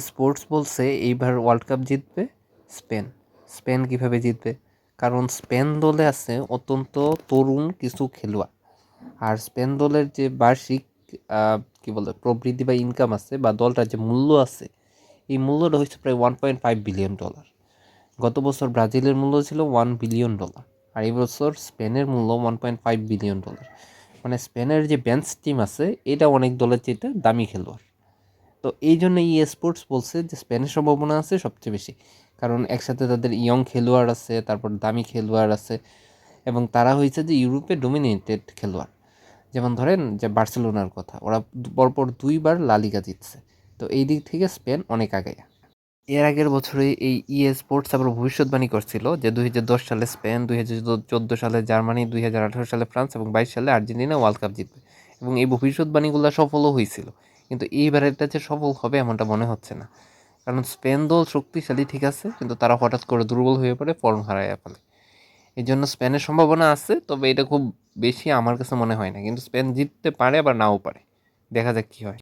Sports বলছে এইবার world cup জিতবে স্পেন। স্পেন কিভাবে জিতবে? কারণ স্পেন দলে আছে অত্যন্ত তরুণ কিছু খেলোয়াড়। আর স্পেন দলের যে বার্ষিক কি বলে প্রবৃদ্ধি বা ইনকাম আছে বা দলটার যে মূল্য আছে, এই মূল্যটা হচ্ছে প্রায় $1.5 বিলিয়ন। গত বছর ব্রাজিলের মূল্য ছিল $1 বিলিয়ন, আর এই বছর স্পেনের মূল্য $1.5 বিলিয়ন। মানে স্পেনের যে বেঞ্চ টিম আছে এটা অনেক দলের চেয়ে দামি খেলোয়াড়। তো এই জন্য স্পোর্টস বলছে যে স্পেনের সম্ভাবনা আছে সবচেয়ে বেশি, কারণ একসাথে তাদের ইয়ং খেলোয়াড় আছে, তারপর দামি খেলোয়াড় আছে, এবং তারা হয়েছে যে ইউরোপে ডোমিনেটেড খেলোয়াড়। যেমন ধরেন যে বার্সেলোনার কথা, ওরা পরপর 2বার লা লিগা জিতছে। তো এই দিক থেকে স্পেন অনেক আগে। এর আগের বছরে এই স্পোর্টস আবার ভবিষ্যৎবাণী করছিল যে 2010 সালে স্পেন, 2014 সালে জার্মানি, 2018 সালে ফ্রান্স এবং 22 সালে আর্জেন্টিনা ওয়ার্ল্ড কাপ জিতবে। এবং এই ভবিষ্যৎবাণীগুলো সফলও হয়েছিল, কিন্তু এইবার এটা যে সফল হবে এমনটা মনে হচ্ছে না। কারণ স্পেন দল শক্তিশালী ঠিক আছে, কিন্তু তারা হঠাৎ করে দুর্বল হয়ে পড়ে, ফর্ম হারায় ফেলে। এই জন্য স্পেনের সম্ভাবনা আছে, তবে এটা খুব বেশি আমার কাছে মনে হয় না। কিন্তু স্পেন জিততে পারে আবার নাও পারে, দেখা যাক কি হয়।